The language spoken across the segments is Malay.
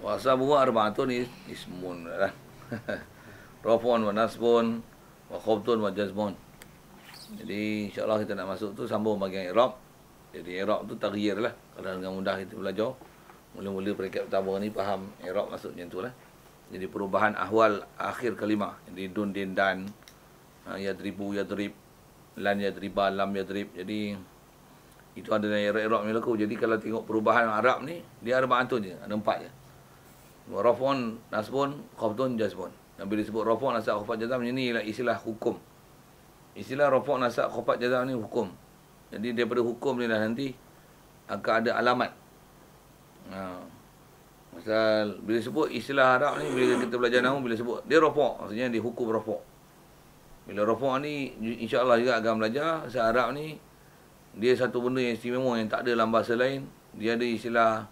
Wa ashabuhu arba'atun ismun lah. Raf'un wa nasbun wa khafdun wa jazmun. Jadi insya-Allah kita nak masuk tu sambung bahagian i'rab. Jadi i'rab tu taghyir lah. Kalau dengan mudah kita belajar. Mula-mula peringkat pertama ni faham i'rab maksud macam tu lah. Jadi perubahan ahwal akhir kalimah. Jadi dun, din, dan, yadribu, yadrib, lan yadriba, lam yadrib. Jadi itu ada dalam i'rab yang berlaku. Jadi kalau tengok perubahan Arab ni, dia arba'atun je, ada 4 je. Raf'un, nasbun, khafdun, jazmun. Dan bila disebut raf'un, nasab, khafat, jazam, ini ialah istilah hukum. Istilah raf'un, nasab, khafat, jazam ni hukum. Jadi daripada hukum ni lah nanti akan ada alamat. Pasal bila sebut istilah Arab ni, bila kita belajar nahwu, bila sebut dia rafa', maksudnya dia hukum rafa'. Bila rafa' ni insya-Allah juga akan belajar bahasa Arab ni, dia satu benda yang istimewa yang tak ada dalam bahasa lain. Dia ada istilah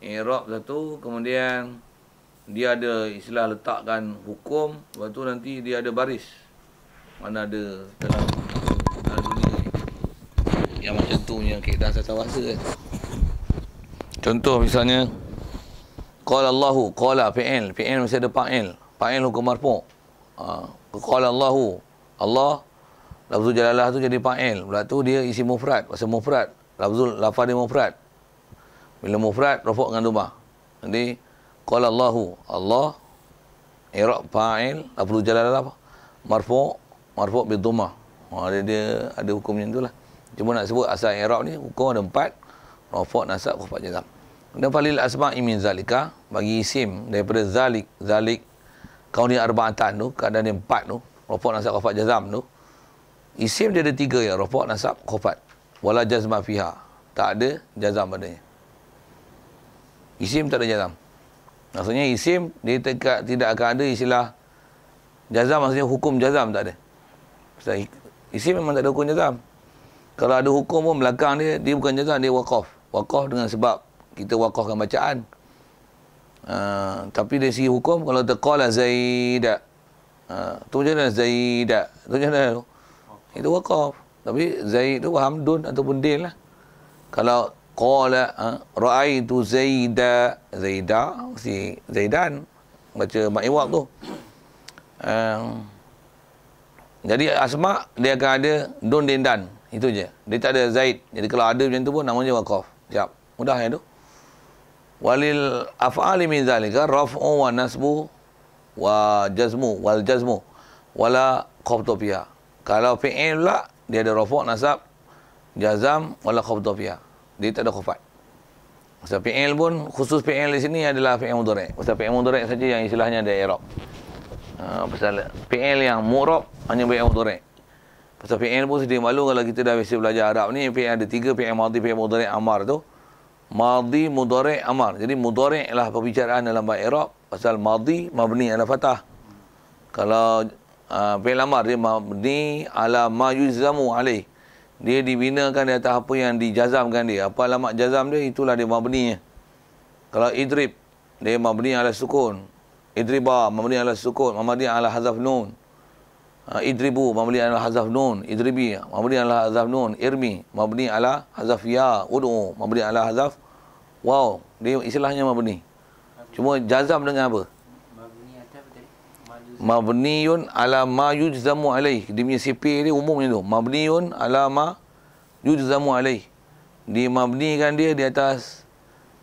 i'rab satu, kemudian dia ada istilah letakkan hukum, lepas tu nanti dia ada baris. Mana ada dalam dunia ni yang macam tu yang kaedah tata bahasa kan. Contoh misalnya qala Allahu, qala fi'il mesti ada fa'il hukum marfu'. Qala Allahu, Allah lafzul jalalah tu jadi fa'il. Pula tu dia isi mufrad, bahasa mufrad. Lafaz dia mufrad. Bila mufrad rafa' dengan dhammah. Jadi qala Allahu, Allah i'rab fa'il, lafzul jalalah marfu' bi dhammah. Dia ada hukum macam itulah. Cuma nak sebut asal i'rab ni hukum ada 4, rafa', nasab, khafat, jazam. Dan falil asma'i min zalika, bagi isim daripada zalik kauni arba'atan tu, keadaan dia 4 tu, rafa', nasab, khafat, jazam tu. Isim dia ada 3 ya, rafa', nasab, khafat. Wala jazma fiha, tak ada jazam padanya. Isim tak ada jazam. Maksudnya isim dia tidak akan ada istilah jazam, maksudnya hukum jazam tak ada. Pasal isim memang tak ada hukum jazam. Kalau ada hukum pun belakang dia bukan jazam, dia waqaf. Waqaf dengan sebab kita waqafkan bacaan. Tapi dari segi hukum, kalau taqala zaida, tu je dah zaida, tu je dah, itu waqaf. Tapi zaid tu hamdun ataupun din lah. Kalau qala ra'aitu zaida, mesti zaidan, baca ma'iwaq tu. Jadi asma dia akan ada dun, din, dan, itu je. Dia tak ada zaid. Jadi kalau ada macam tu pun namanya waqaf. Siap, mudah ya tu. Walil af'ali min zalika raf'u wa nasbu wa jazmu wal jazmu wala khafdu fiha. Kalau fi'il pula dia ada rafa', nasab, jazam wala khafdu fiha. Dia tak ada khafat. Pasal fi'il pun khusus fi'il di sini adalah fi'il mudhari'. Pasal fi'il mudhari' saja yang istilahnya ada i'rab. Pasal fi'il yang mu'rab hanya fi'il mudhari'. Pasal fi'il pun sedia malu kalau kita dah biasa belajar Arab ni, fi'il ada 3, fi'il madhi, fi'il mudhari', amar tu. Madhi, mudhari', amar. Jadi mudhari' lah perbicaraan dalam bahasa Arab. Pasal madhi mabni ala fathah. Kalau fi'il amar dia mabni ala ma yujzamu alaih. Dia dibinakan di atas apa yang dijazamkan dia. Apa alamat jazam dia, itulah dia mabninya. Kalau idrib, dia mabni ala sukun. Idriba mabni ala sukun, mabni ala hazaf nun. Idribu mabni ala hazaf nun, idribi mabni ala hazaf nun, irmi mabni ala hazaf ya, ud'u mabni ala hazaf waw. Dia istilahnya mabni. Cuma jazam dengan apa? Mabniun ala ma yujzamu alaih. Dia punya sipir dia umumnya tu. Mabniun ala ma yujzamu alaih. Dia mabnikan dia di atas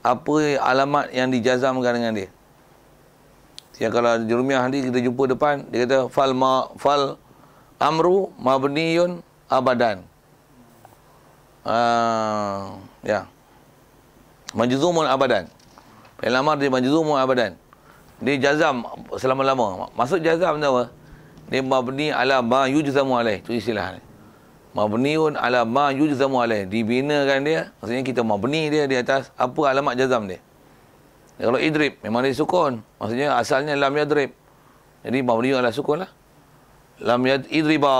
apa alamat yang dijazamkan dengan dia. Yang kalau Jurumiah nanti kita jumpa depan, dia kata fal amru mabniyun abadan. Ya. Majzumun abadan. Fi'il amar dia majzumun abadan. Dia jazam selama-lama. Maksud jazam tu apa? Dia mabni ala ma yujzamu alaih. Itu istilah ni. Mabniun ala ma yujzamu alaih. Dibinakan dia, maksudnya kita mabni dia di atas apa alamat jazam dia. Kalau idrib, memang dia sukun. Maksudnya asalnya lam yadrib. Jadi mabni ala sukun lah. Lam idriba.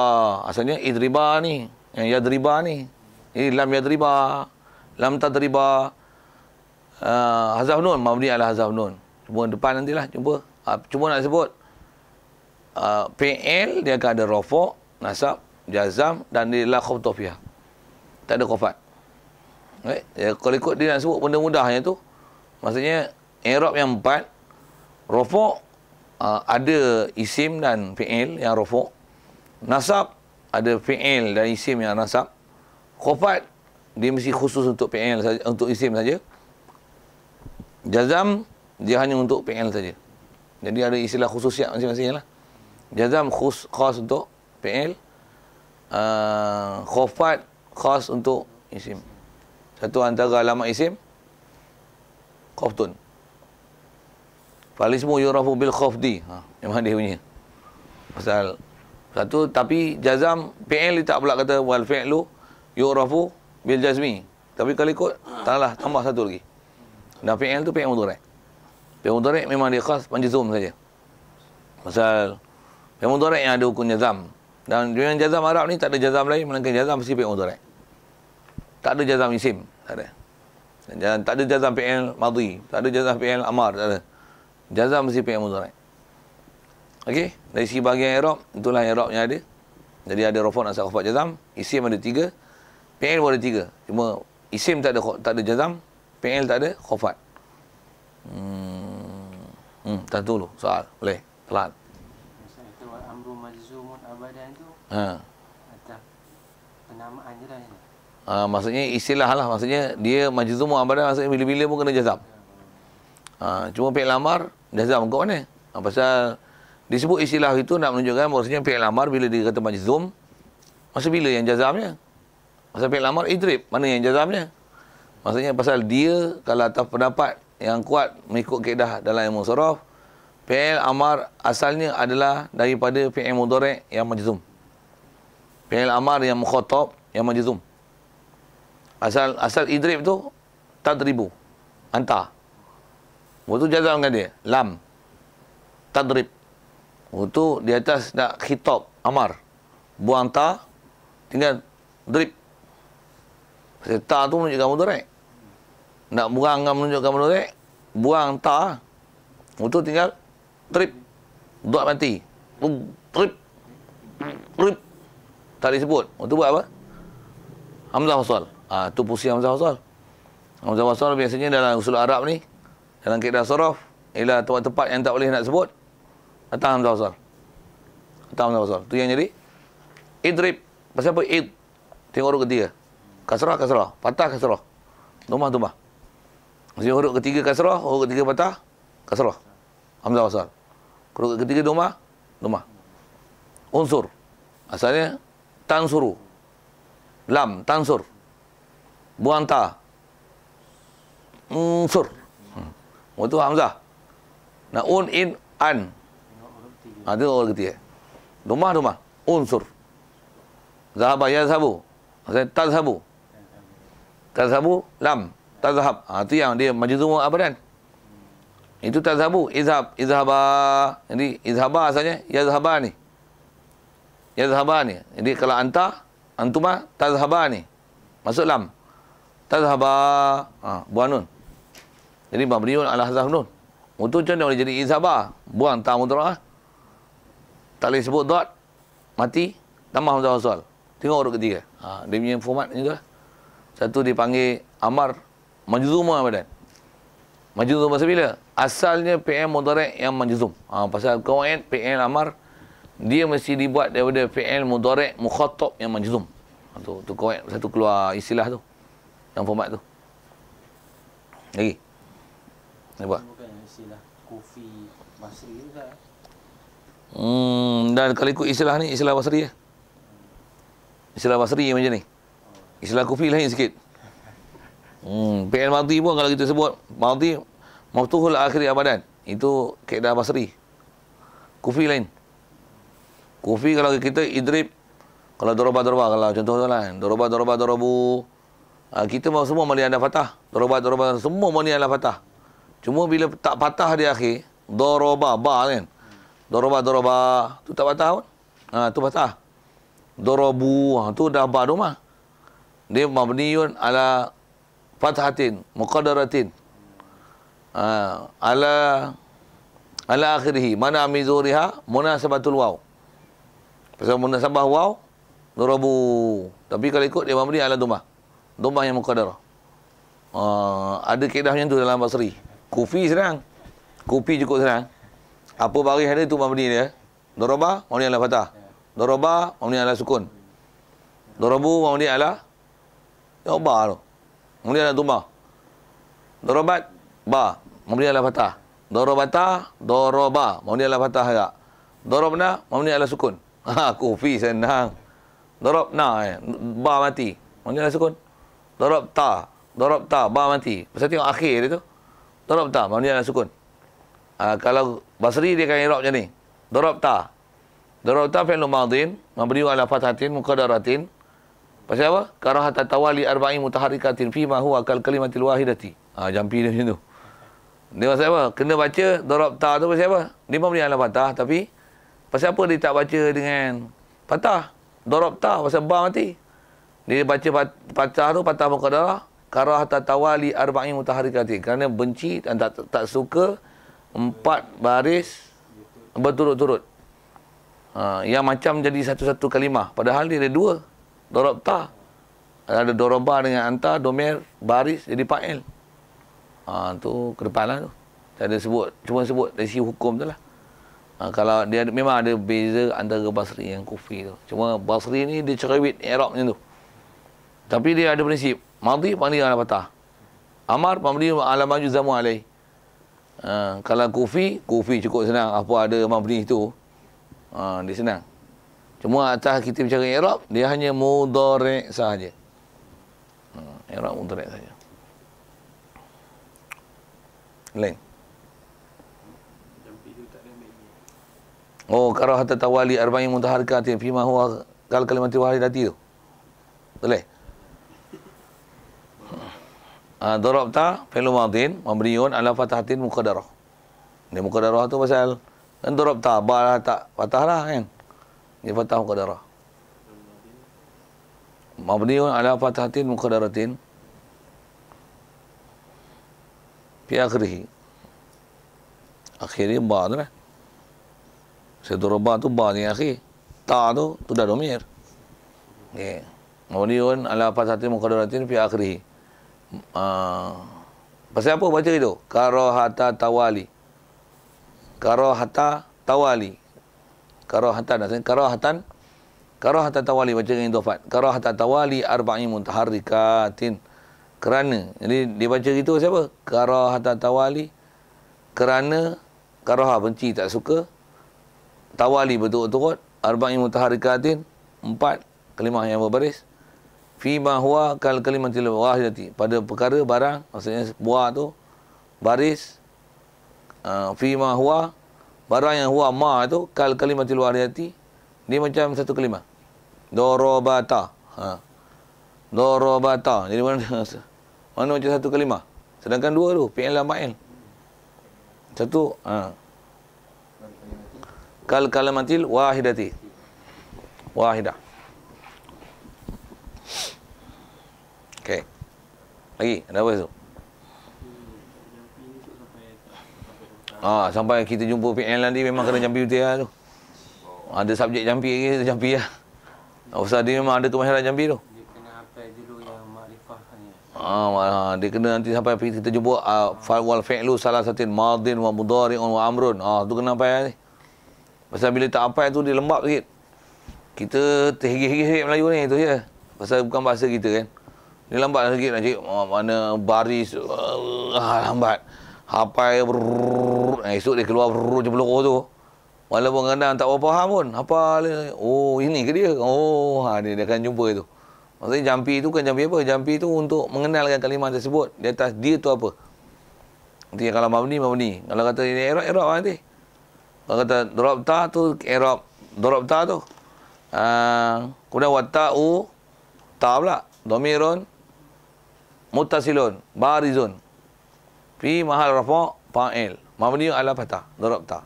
Asalnya idriba ni. Yang yadriba ni. Ini lam yadriba. Lam tadriba. Hazaf nun. Mabni ala hazaf nun. Cuma depan nantilah. Cuma nak sebut. Fi'il dia akan ada rafa', nasab, jazam dan dia la khafdu fiha. Tak ada khafat. Kalau ikut dia nak sebut benda mudahnya tu, maksudnya i'rab yang 4, rafa' ada isim dan fi'il yang rafa'. Nasab ada fi'il dan isim yang nasab. Khafat dia mesti khusus untuk fi'il saja, untuk isim saja. Jazam dia hanya untuk fi'il saja. Jadi ada istilah khususiat masing-masing lah. Jazam khas untuk fi'il. Khafat khas untuk isim. Satu antara alamat isim khaftun. Falismu yurafu bil khafdi. Memang dia punya. Pasal satu, tapi jazam fi'il dia tak pula kata wal fi'lu yurafu bil jazmi. Tapi kalau ikut taklah tambah satu lagi. Dan fi'il tu fi'il mudhari'. Fi'il mudhari' memang dia khas majzum saja. Pasal fi'il mudhari' yang ada hukum jazam. Dan dengan jazam Arab ni tak ada jazam lain melainkan jazam mesti fi'il mudhari'. Tak ada jazam isim, tak ada. Dan tak ada jazam fi'il madhi, tak ada jazam fi'il amar, tak ada. Jazam mesti fi'il mudhari'. Okey, dari segi bahagian i'rab, itulah i'rab yang ada. Jadi ada rafa', nasab, khafat, jazam. Isim ada 3, fi'il pun ada 3. Cuma isim tak ada jazam, fi'il tak ada, khafat. Tak dulu soal, boleh. Pelan. Itu amru majzumun abadan tu. Atau penamaan je lah. Maksudnya istilah lah, maksudnya dia majzum abadan, maksudnya bila-bila pun kena jazam. Cuma fi'il amar jazam kau mana? Pasal disebut istilah itu nak menunjukkan maksudnya fi'il amar bila dia kata majzum, masa bila yang jazamnya? Pasal fi'il amar idrib, mana yang jazamnya? Maksudnya pasal dia kalau atas pendapat yang kuat mengikut kaedah dalam ilmu saraf, fi'il amar asalnya adalah daripada fi'il mudhari' yang majzum. Fi'il amar yang mukhatab yang majzum. Asal idrib tu tadribu, anta. Waktu jazam dengan dia lam tadrib. Waktu di atas nak khitab amar, buang ta, tinggal drib. Pasal ta tu menunjukkan mudhari'. Nak buang menunjukkan mudhari', buang ta. Waktu tinggal drib. Dot mati. Drib. Drib. Tak disebut. Waktu buat apa? Hamzah wasal. Tu fungsi hamzah wasal. Hamzah wasal biasanya dalam usul Arab ni, dalam kaedah saraf, ialah tempat-tempat yang tak boleh nak sebut, datang hamzah wasal. Datang hamzah wasal. Tu yang jadi idrib. Pasal apa? Id. Tengok huruf ketiga. Kasrah, kasrah. Patah, kasrah. Domah, domah. Maksudnya huruf ketiga kasrah, huruf ketiga patah, kasrah. Hamzah wasal. Huruf ketiga domah, domah. Unsur. Asalnya tansuru. Lam, tansur. Buang ta. Unsur. Itu hamzah. Nah, in, an. Itu huruf ketiga. Domah, domah. Unsur. Zahaba, yazhabu. Maksudnya tazhabu. Tazhabu, lam. Tazhab. Itu yang dia majzum abadan. Itu tazhabu. Izhab. Izhaba. Jadi, izhaba asalnya yazhaba ni. Yazhaba ni. Jadi, kalau anta, antuma, tazhaba ni. Masuk lam. Tazhaba. Buang nun. Jadi, mabniun ala hazaf nun. Untuk macam mana boleh jadi izhaba? Buang ta mudra'ah. Tak boleh sebut dot. Mati. Tambah hamzah wasal. Tengok huruf ketiga. Dia punya format ni tu lah. Satu dipanggil amar majzum abadan. Majzum masa bila? Asalnya fi'il mudhari' yang majzum. Pasal kawaid fi'il amar dia mesti dibuat daripada fi'il mudhari' mukhatab yang majzum. Tu kawaid satu keluar istilah tu. Yang format tu. Lagi. Nampak? Bukan istilah Kufi Basri tu tak? Dan kalau ikut istilah ni, istilah Basri ya. Istilah Basri macam ni. Istilah Kufi lain sikit. Fi'il madhi pun kalau kita sebut madhi maftuhul akhiri abadan, itu kaedah Basri. Kufi lain. Kufi kalau kita idrib, kalau doroba, kalau contoh tu lah, dorobu. Kita semua mali ada fatah. Doroba, semua mali ada fatah. Cuma bila tak patah di akhir, doroba, ba kan. Doroba, tu tak patah pun. Tu patah. Dorobu, tu dah ba domah. Dia mabniun ala fathatin, muqaddaratin. Ala akhirih. Mana mizuriha, munasabatul waw. Pasal munasabah waw, dorobu. Tapi kalau ikut dia mabni ala domah. Domah yang muqaddarah. Ada kaedah macam tu dalam Basri. Kufi senang. Kufi cukup senang. Apa baris ada tu mabni dia. Daraba mabni ala fathah. Daraba mabni ala sukun. Darabu mabni ala ba tu. Mabni ala dhamma. Darabat ba mabni ala fathah. Darabata daraba mabni ala fathah juga. Darabna mabni ala sukun. Kufi senang. Darabna ba mati. Mabni ala sukun. Darabta ba mati. Pasal tengok akhir dia tu. Darabta mabni ala sukun. Kalau Basri dia akan i'rab macam ni. Darabta fi'l madin mabni ala fathatin muqaddaratin. Pasal apa? Karahata tawali arba'in mutaharrikatin fi ma huwa kal kalimatil wahidati. Jampi dia macam tu. Dia pasal apa? Kena baca darabta tu pasal apa? Dia mabni ala fathah tapi pasal apa dia tak baca dengan fathah? Darabta pasal ba mati. Dia baca fathah tu fathah muqaddarah karahata tawali arba'in mutaharrikatin. Kerana benci dan tak suka 4 baris berturut-turut. Yang macam jadi satu-satu kalimah. Padahal dia ada 2. Darabta. Ada daraba dengan anta, domer, baris, jadi fa'il. Tu ke depan lah tu. Tak ada sebut. Cuma sebut dari sisi hukum tu lah. Kalau dia memang ada beza antara Basri yang Kufi tu. Cuma Basri ni dia cerewet i'rab macam tu. Tapi dia ada prinsip. Madhi mabni ala fathah. Amar mabni ala majzumu alaih. Kalau Kufi cukup senang. Apa ada mabni tu. Dia senang. Cuma atas kita bicara i'rab, dia hanya mudhari' sahaja. I'rab mudhari' sahaja. Lain. Oh, karahata tawali arba'in mutaharrikatin fi ma huwa kal kalimatil wahidati tu. Boleh? Darabta fi'l madin mabniun ala fathatin muqaddarah. Dia muqaddarah tu pasal kan darabta ba tak fathah lah kan. Dia fathah muqaddarah. Mabniun ala fathatin muqaddaratin fi akhirih. Akhirnya ba tu lah. Daraba tu ba ni akhir. Ta tu dah domir. Okey. Mabniun ala fathatin muqaddaratin fi akhirih. Pasal apa baca itu? Karahata tawali. Karahata tawali. Karahatan tawali baca dengan idhafat. Karahata tawali arba'in mutaharrikatin. Kerana. Jadi dia baca gitu siapa? Karahata tawali. Kerana karaha benci tak suka. Tawali berturut-turut. Arba'in mutaharrikatin. 4 kalimah yang berbaris. Fi ma huwa kal kalimatil wahidati. Pada perkara barang, maksudnya buah tu baris. Fi ma huwa barang yang huwa ma tu kal kalimatil wahidati. Dia macam satu kalimah. Darabata. Darabata. Jadi mana macam satu kalimah. Sedangkan 2 tu fi'il dan fa'il. Satu kal kalimatil wahidati. Wahidah. Okey. Lagi ada apa tu? Sampai kita jumpa fi'il nanti memang kena jampi betul lah tu. Ada subjek jampi lagi, jampi lah. Ustaz dia memang ada kemahiran jampi tu. Dia kena hafal dulu yang makrifah ni. Dia kena nanti sampai kita jumpa wal fi'lu salah satin madin wa mudhari'un wa amrun. Tu kena hafal ni. Pasal bila tak hafal tu dia lembab sikit. Kita terhigih-higih Melayu ni tu je. Pasal bukan bahasa kita kan. Dia lambat sikit nak cik. Mana baris lambat. Hafal esok dia keluar je peluk tu. Walaupun kadang tak apa faham pun. Hafal ini ke dia? Dia akan jumpa tu. Maksudnya jampi tu kan jampi apa? Jampi tu untuk mengenalkan kalimah tersebut. Di atas dia tu apa? Nanti kalau mabni. Kalau kata ini i'rab nanti. Kalau kata darabta tu i'rab. Darabta tu. Kemudian wata'u ta pula. Dhamirun muttasilun barizun fi mahal rafa' fa'il mabni ala fathah darabta.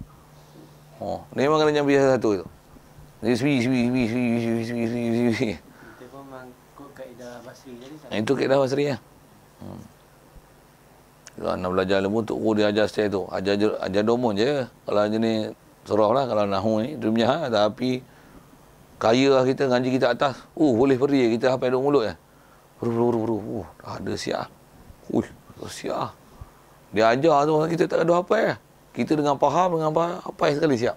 Ni memang kena jampi satu tu. Jadi swi. Kita pun mengikut kaedah Basri jadi tak. Itu kaedah Basri lah. Kalau nak belajar ilmu tu dia ajar style tu. Ajar domun je. Kalau jenis surah lah. Kalau nahu ni dunia tapi kaya lah kita ngaji kita atas. Boleh pergi kita hafal duk mulut je. Ada siap. Siap. Dia ajar tu, kita tak gaduh apa ya. Kita dengan faham, apa sekali siap.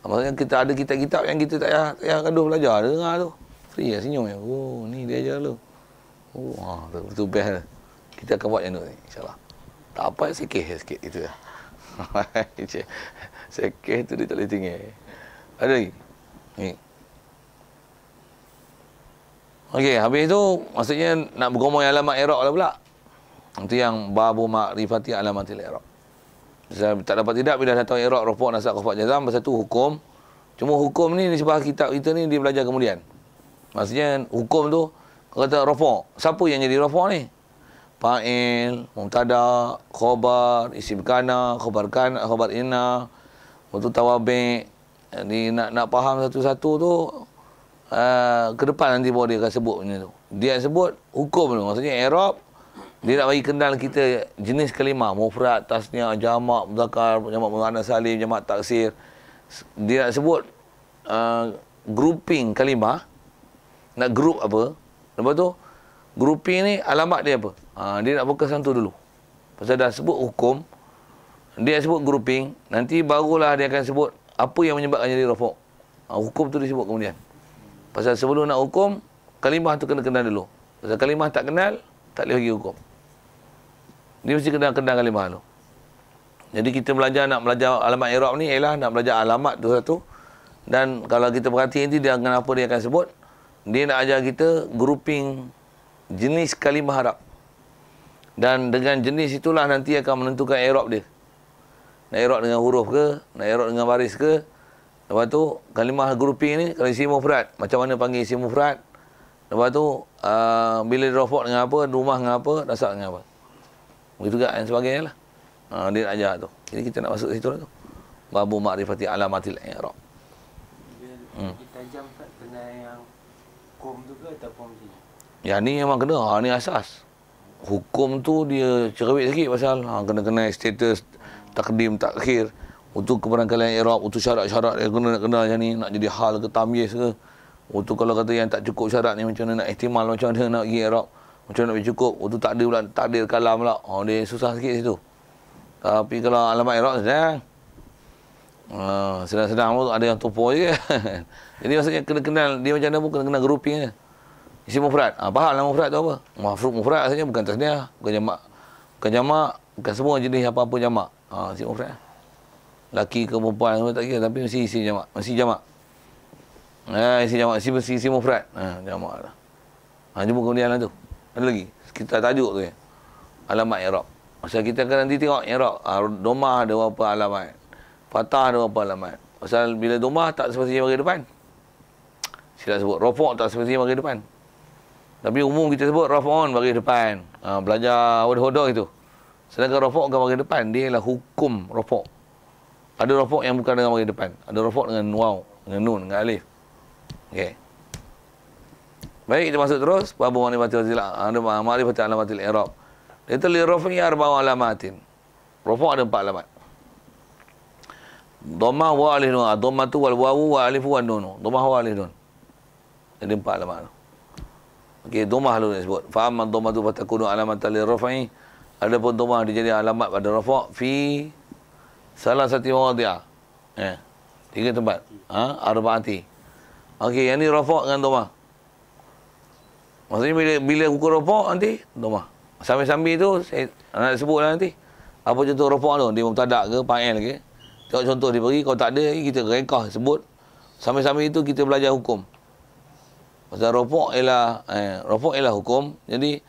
Maksudnya kita ada kitab-kitab yang kita tak payah gaduh belajar. Dia dengar tu. Free lah, senyum ya. Oh, ni dia ajar lu. Oh, betul best lah. Kita akan buat yang tu ni, insyaAllah. Tak apa, sikit itu ya. Sikit tu dia tak boleh tinggal. Ada lagi? Ni. Okey, habis tu maksudnya nak bergumul alamat i'rab lah pula. Itu yang babu ma'rifati alamatil i'rab. Tak dapat tidak bila datang i'rab, rafa', nasab, khafad, jazam, pasal tu hukum. Cuma hukum ni di sebelah kitab kita ni dia belajar kemudian. Maksudnya hukum tu kata rafa'. Siapa yang jadi rafa' ni? Fa'il, mubtada, khabar, isim kana, khabar inna, untuk tawabi'. Ni nak faham satu-satu tu ke depan nanti baru dia akan sebut benda tu. Dia sebut hukum tu. Maksudnya i'rab dia nak bagi kenal kita jenis kalimah, mufrad, tasniah, jamak, muzakkar, jamak muannas salim, jamak taksir. Dia nak sebut grouping kalimah. Nak group apa? Lepas tu grouping ni alamat dia apa? Dia nak fokus tu dulu. Pasal dah sebut hukum, dia sebut grouping, nanti barulah dia akan sebut apa yang menyebabkan jadi rafa'. Hukum tu disebut kemudian. Pasal sebelum nak hukum, kalimah tu kena kenal dulu. Pasal kalimah tak kenal, tak boleh bagi hukum. Dia mesti kenal kalimah tu. Jadi kita nak belajar alamat i'rab ni ialah nak belajar alamat tu satu. Dan kalau kita perhati nanti dia dengan apa dia akan sebut, dia nak ajar kita grouping jenis kalimah Arab. Dan dengan jenis itulah nanti akan menentukan i'rab dia. Nak i'rab dengan huruf ke, nak i'rab dengan baris ke. Lepas tu kalimah grouping ni kalau isim mufrad, macam mana panggil isim mufrad. Lepas tu bila rafa' dengan apa, rumah dengan apa, nasab dengan apa. Begitu juga yang sebagainya lah. Dia nak ajar tu. Jadi kita nak masuk situ lah tu. Babu ma'rifati alamatil i'rab. Kita jam tak kena yang hukum tu ke ataupun macam ni? Yang ni memang kena. Ni asas. Hukum tu dia cerewet sikit pasal kena status takdim, takhir. Untuk keberangkalian i'rab, untuk syarat-syarat dia kena macam ni. Nak jadi hal ke tamyiz ke. Untuk kalau kata yang tak cukup syarat ni macam mana nak ihtimal, macam mana nak pergi i'rab. Macam mana nak pergi cukup. Untuk tak ada pula, takdir kalam pula. Dia susah sikit situ. Tapi kalau alamat i'rab sedang. Sedang-sedang pun ada yang tupu je. Jadi maksudnya kena kenal dia macam mana pun kena kenal grouping dia. Isim mufrad. Faham lah mufrad tu apa? Mufrad maksudnya bukan tasniah, bukan jamak. Bukan semua jenis apa-apa jamak. Isim mufrad. Laki ke perempuan semua tak kira, tapi mesti isim jamak. Mesti jamak. Isim jamak, mesti isim mufrad. Jamak lah. Jumpa kemudian lah tu. Ada lagi. Kita tajuk tu ya. Alamat i'rab. Pasal kita akan nanti tengok i'rab. Domah ada berapa alamat. Fathah ada berapa alamat. Pasal bila domah tak semestinya bagi depan. Sila sebut rafa' tak semestinya bagi depan. Tapi umum kita sebut rafa'un bagi depan. Belajar hodoh-hodoh itu. Sedangkan rafa' bukan bagi depan. Dia ialah hukum rafa'. Ada rafa' yang bukan dengan bagi depan. Ada rafa' dengan waw, dengan nun, dengan alif. Okey. Baik, kita masuk terus. Babu ma'rifati alamatil i'rab. Dia tulis rafi'i arba'u alamatin. Rafa' ada 4 alamat. Dhammah wa alif nun. Dhammah tu wal wawu wa alif wa nun. Dhammah wa alif nun. Jadi 4 alamat tu. Okey, dhammah dulu dia sebut. Fa amma dhammah tu fatakunu alamatan liraf'i. Adapun dhammah dia jadi alamat pada rafa' fi salah satu mawadi'ah. 3 tempat. Arba'ati. Okey, yang ni rafa' dengan dhammah. Maksudnya bila ukur rafa' nanti dhammah. Sambil-sambil tu saya nak sebutlah nanti. Apa contoh rafa' tu? Dia mubtada' ke, fa'il ke? Tengok contoh dia bagi. Kalau tak ada, kita rekah sebut. Sambil-sambil itu kita belajar hukum. Pasal rafa' ialah hukum. Jadi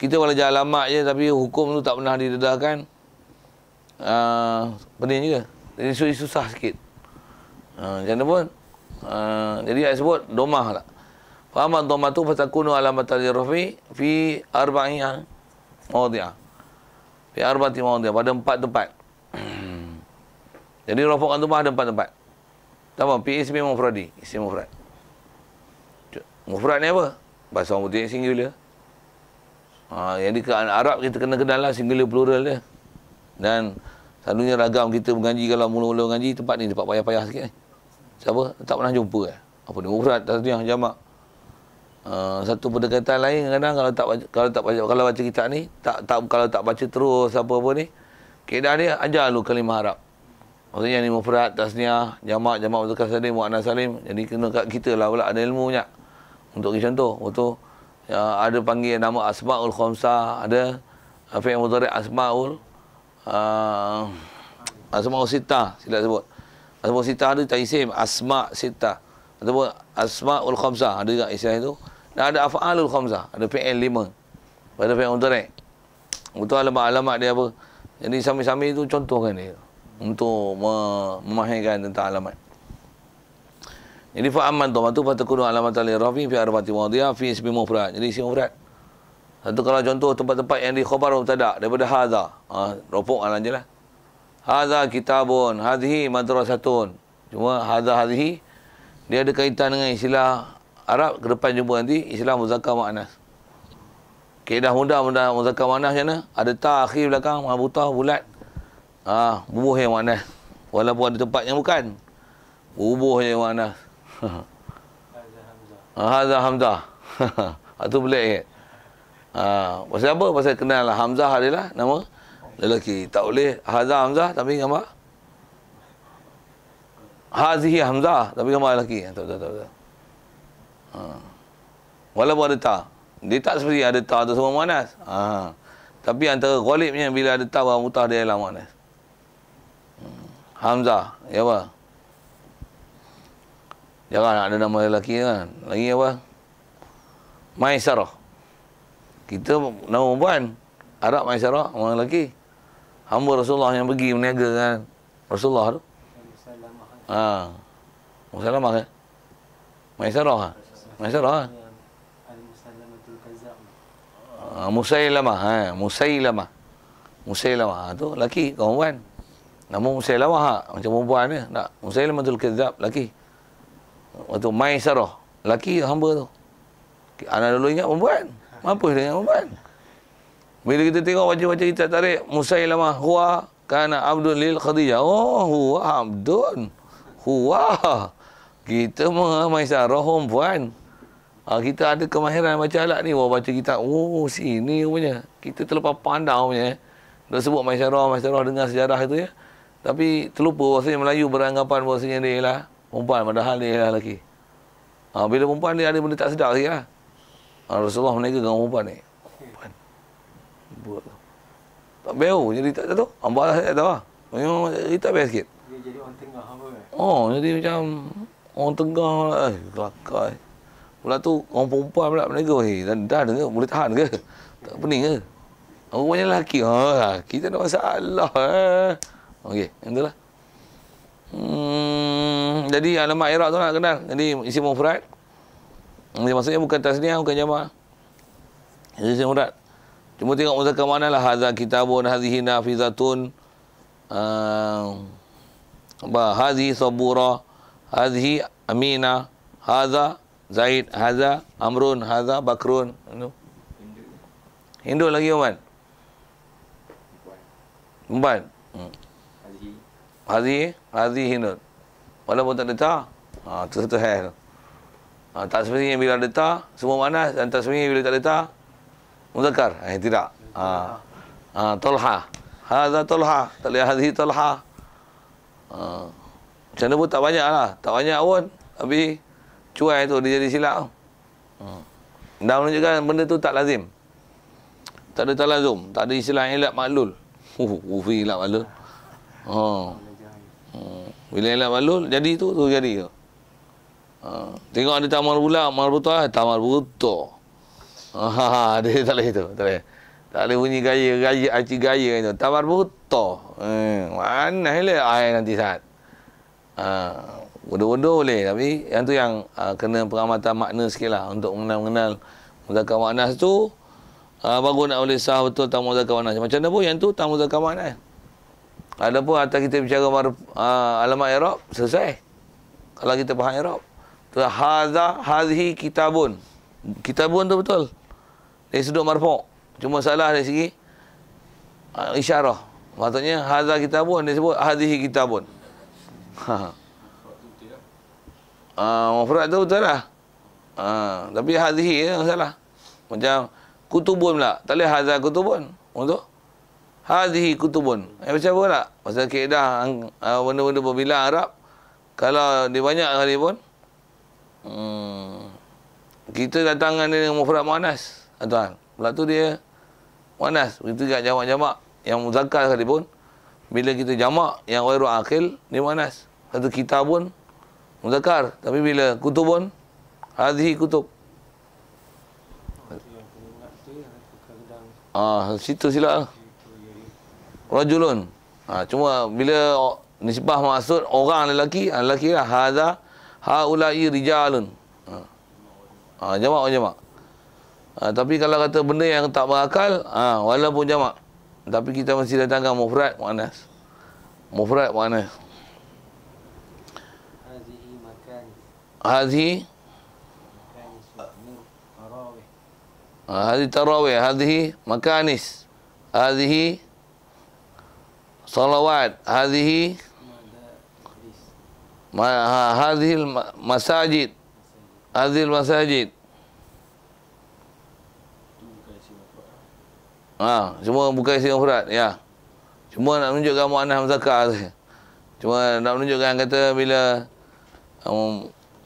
kita belajar alamat je tapi hukum tu tak pernah didedahkan. Pening juga. Jadi susah sikit. Macam mana pun. Jadi dia sebut domah lah. Faham domah tu fatakunu alamatan liraf'i fi arba'i mawadi'ah. Fi arba'ati mawadi'ah. Pada 4 tempat. Jadi rafa' domah ada 4 tempat. Pertama, fi ismi mufradi. Isim mufrad. Mufrad ni apa? Bahasa orang putih singular. Jadi ke Arab kita kena kenal lah singular plural dia. Dan selalunya ragam kita mengaji, kalau mula-mula mengaji tempat ni tempat payah-payah sikit ni. Siapa? Tak pernah jumpa apa ni mufrad, tasniah, jamak. Satu pendekatan lain kadang kalau baca kitab ni, kalau tak baca terus apa-apa ni, Kaedah dia ajar lu kalimah Arab. Maksudnya ni mufrad, tasniah, jamak, jamak muzakkar salim, muannas salim. Jadi kena kat kita lah pula ada ilmu banyak. Untuk bagi contoh, betul. Ada panggil nama asmaul khamsah, ada fi'il mudhari' asmaul asmaul sittah, sila sebut. Asmaul sittah ada tak isim, asma' sittah. Ataupun asmaul khamsah, ada tak istilah itu. Dan ada af'alul khamsah, ada fi'il 5. Pada fi'il mudhari'. Betul alamat-alamat dia apa. Jadi sami-sami itu contohkan dia untuk memahamkan tentang alamat. Jadi fa'amman dhamma tu fatakunu alamatan lirafi fi arba'ati mawadhi'a fi ismi mufrad. Jadi isim mufrad. Satu kalau contoh tempat-tempat yang di khabar mubtada daripada hadza. Rafuk alan jelah. Hadza kitabun, hadhihi madrasatun. Cuma hadza hadhihi dia ada kaitan dengan istilah Arab, ke depan jumpa nanti istilah muzakkar muannas. Kaedah mudah muzakkar muannas macam mana? Ada ta akhir belakang, marbutah bulat. Bubuh yang muannas. Walaupun ada tempat yang bukan. Bubuh yang muannas. Hadza hamzah. Itu pelik kan? Pasal apa? Pasal kenal lah hamzah adalah nama lelaki. Tak boleh hadza hamzah tapi gambar hazihi hamzah tapi gambar lelaki. Tak betul. Walaupun ada ta. Dia tak seperti ada ta tu semua muannas. Tapi antara ghalibnya bila ada ta bahawa mutah dia ialah muannas. Hamzah, ya apa? Jangan ada nama lelaki kan. Lagi apa? Maisarah. Kita nama perempuan. Arab Maisarah, orang lelaki. Hamba Rasulullah yang pergi meniaga kan. Rasulullah tu. Musalamah kan? Maisarah kan? Maisarah kan? Musailamah. Musailamah. Tu lelaki, kau perempuan. Nama Musailamah macam perempuan ni. Tak. Musailamatul Kadzab, lelaki. Waktu Maisarah, lelaki hamba tu. Anak dulu ingat perempuan. Mampus dengan perempuan. Bila kita tengok wajah-wajah kita tarik Musailamah huwa kana abdun lil Khadijah. Oh, huwa abdun. Huwa. Kita Maisarah perempuan. Kita ada kemahiran baca alat ni. Baca kitab. Oh, sini punya. Kita terlepas pandang punya. Dah sebut Maisarah dengar sejarah itu ya. Tapi terlupa bahasanya Melayu beranggapan bahasanya dia ialah perempuan. Padahal dia ialah lelaki. Bila perempuan dia ada benda tak sedar sikit lah. Rasulullah meniaga dengan perempuan ni. Perempuan. Buat tu. Tak bau. Jadi tak tahu. Hamba lah saya tak tahu lah. Dia tak bau sikit. Dia jadi orang tengah apa kan? Jadi macam orang tengah lah. Kelakar. Pula tu orang perempuan pula meniaga. Dah dengar. Boleh tahan ke? Tak pening ke? Rupanya lelaki. Kita ada masalah. Okey. Yang tu lah. Jadi alamat i'rab tu nak kenal. Jadi isim mufrad. Maksudnya bukan tasniah, bukan jamak. Jadi isim mufrad. Cuma tengok muzakkar mana lah. Hadza kitabun, hadhihi nafizatun. Hadhihi sabura. Hadhihi amina. Hadza Zaid. Hadza Amrun. Hadza Bakrun. Hindu lagi Oman. Perempuan. Hadhi Hindun. Walaupun tak ada ta. Tu satu hal. Tak sebenarnya bila ada ta, semua manas. Dan tak sebenarnya bila tak ada ta, muzakkar. Tidak. Talha. Hadha Talha. Tak boleh hadhi Talha. Macam mana pun tak banyak lah. Tak banyak pun. Tapi cuai tu dia jadi silap. Dah menunjukkan benda tu tak lazim. Tak ada talazum. Tak ada istilah ilat maklul. Ilat maklul. Bila ilat maklul, jadi tu jadi tu. Tengok ada tamar bulat, marbutah, tamar butuh. Dia tak boleh tu. Tak boleh bunyi gaya, arti gaya itu. Tamar butuh. Mana lah air nanti saat. Bodoh-bodoh boleh. Tapi yang tu yang kena pengamatan makna sikit lah. Untuk mengenal muzakkar muannas tu. Baru nak boleh sah betul tak muzakkar muannas. Macam mana pun yang tu tak muzakkar muannas. Ada pun atas kita bicara alamat i'rab, selesai. Kalau kita faham i'rab. Tu hadza hadhihi kitabun. Kitabun tu betul. Dari sudut marfu'. Cuma salah dari segi isyarah. Maksudnya hadza kitabun dia sebut hadhihi kitabun. Mufrad tu betul lah. Tapi hadhihi salah. Macam kutubun pula. Tak boleh hadza kutubun. Untuk Hadhihi kutubun. Macam apa tak? Pasal kaedah benda-benda berbilang Arab, kalau dia banyak kali pun, kita datangkan dia dengan mufrad muannas. Tuan. Pula tu dia muannas. Begitu juga jamak-jamak yang muzakkar kali pun, bila kita jamak yang ghairu aqil, dia muannas. Satu kitabun muzakkar, tapi bila kutubun, hadhihi kutub. Situ silap. Rajulun. Cuma bila nisbah maksud orang lelaki, lelaki lah. Hadza haula'i rijalun. Jamak. Tapi kalau kata benda yang tak berakal, walaupun jamak, tapi kita mesti datangkan mufrad muannas. Mufrad muannas. Hadhihi hadhihi tarawih, hadhihi makanis, hadhihi salawat, hadhihi hadhihi masajid, hadhihi masajid. Semua bukan isi mufrad, ya. Cuma nak menunjukkan muannas muzakkar saja. Cuma nak menunjukkan kata bila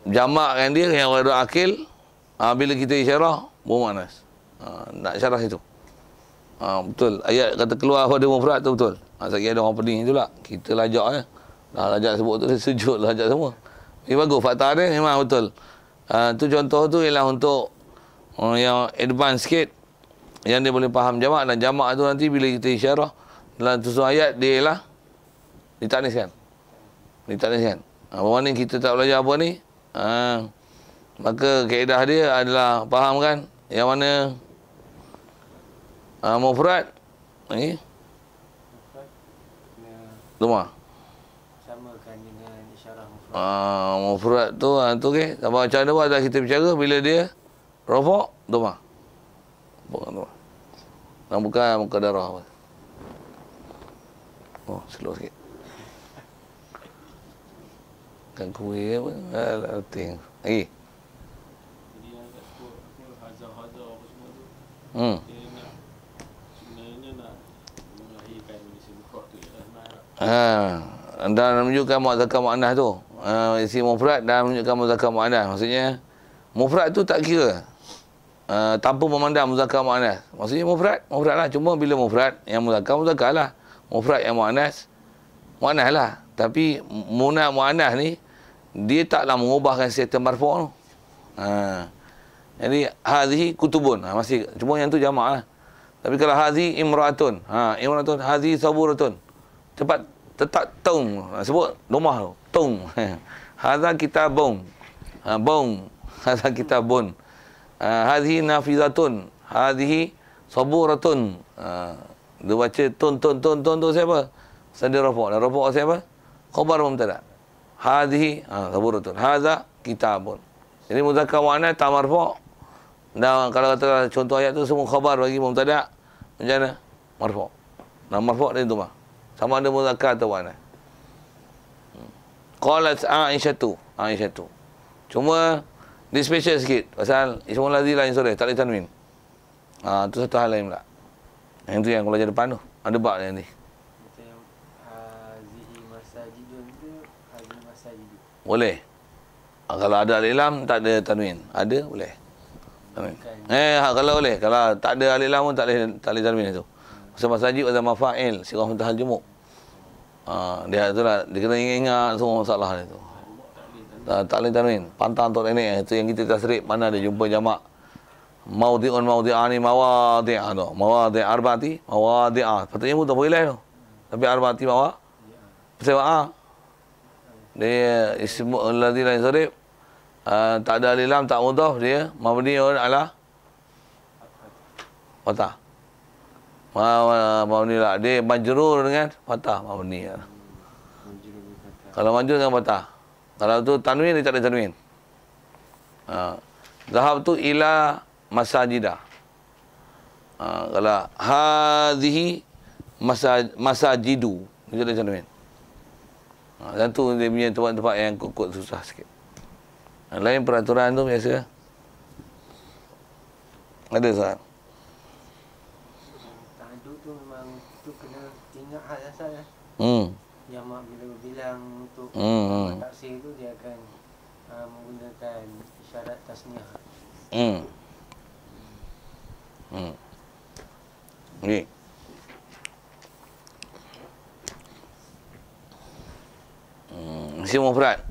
jamakkan dia yang ghairu akil, bila kita isyarah bermuannas. Nak syarah itu. Betul. Ayat kata keluar pada mufrad tu betul. Sekali ada orang pening itulah. Kita lajak je. Dah lajak sebut tu, sujud lajak semua. Ini bagus. Fakta dia memang betul. Tu contoh tu ialah untuk yang advance sikit, yang dia boleh faham jamak. Dan jamak tu nanti bila kita isyarah dalam susun ayat, dia ialah ditakniskan. Bermakna kita tak belajar apa ni, maka kaedah dia adalah faham kan yang mana mufrad ni Duma. Samakan dengan isyarah mufrad. Mufrad tu okey. Sama macam mana buat dah kita bicara bila dia rafa' duma. Bukan duma. Dan bukan muqaddarah apa. Slow sikit. Kan kuih apa? Alah ting. Lagi. Jadi yang kat sebut hazar-hazar apa semua tu. Dia nak sebenarnya nak melahirkan isi mufrad tu ialah dan menunjukkan muzakkar muannas tu. Isi mufrad dan menunjukkan muzakkar muannas. Maksudnya mufrad tu tak kira. Tanpa memandang muzakkar muannas. Maksudnya mufrad lah. Cuma bila mufrad yang muzakkar lah. Mufrad yang muannas lah. Tapi muannas ni dia taklah mengubahkan sistem marfu' tu. Jadi hadhihi kutubun. Masih cuma yang tu jamak lah. Tapi kalau hadhi imra'atun, imra'atun, hadhi saburatun. Cepat tetap tung. Sebut rumah tu. Tung. Hadha kitabun. Bung. Hadha kitabun. Hadhi nafizatun. Hadhi saburatun. Dia baca tun tu siapa? Sadar rafa'. Dan rafa' siapa? Khabar mubtada. Hadhi saburatun. Hadha kitabun. Jadi muzakkar muannas tak marfu'. Dan kalau kata contoh ayat tu semua khabar bagi mubtada, macam mana? Marfu'. Dan marfu' dia tu mah. Sama ada muzakkar atau muannas. Qalat Aisyatu. Cuma dia special sikit pasal ismul ladzi la yansurih, tak ada tanwin. Tu satu hal lain pula. Yang tu yang kalau jadi depan tu ada bab dia nanti. Macam hazihi masajidun tu, hazihi masajidun. Boleh. Kalau ada alif lam tak ada tanwin. Ada boleh. Tanwin. Kalau boleh. Kalau tak ada alif lam pun tak boleh tanwin itu. Pasal masajid ada mafa'il, sirah muntahal jumuk. Dia itulah dia kena ingat semua masalah dia tu. Tak boleh tanwin. Pantang untuk nenek itu yang kita tasrif mana ada jumpa jamak. Mawdi'ani mawadi'ah tu. Mawadi' arba'ati mawadi'ah. Patutnya pun tak boleh tu. Tapi arba'ati pasal dia ismu alladzi la yansarif, tak ada alif lam, tak mudhaf, dia mabniun ala fathah. Mabni lah. Dia majrur dengan fathah, mabni. Kalau majrur dengan fathah. Kalau tu tanwin, dia tak ada tanwin. Zahab tu ila masajidah. Kalau hadhihi masajidu, dia tak ada tanwin. Dan tu dia punya tempat-tempat yang kut susah sikit. Lain peraturan tu biasa. Ada soal? Ta'adu tu memang tu kena had asal ya. Jamak bila bilang untuk taksir tu dia akan menggunakan isyarat tasniah. Ni. Isim mufrad.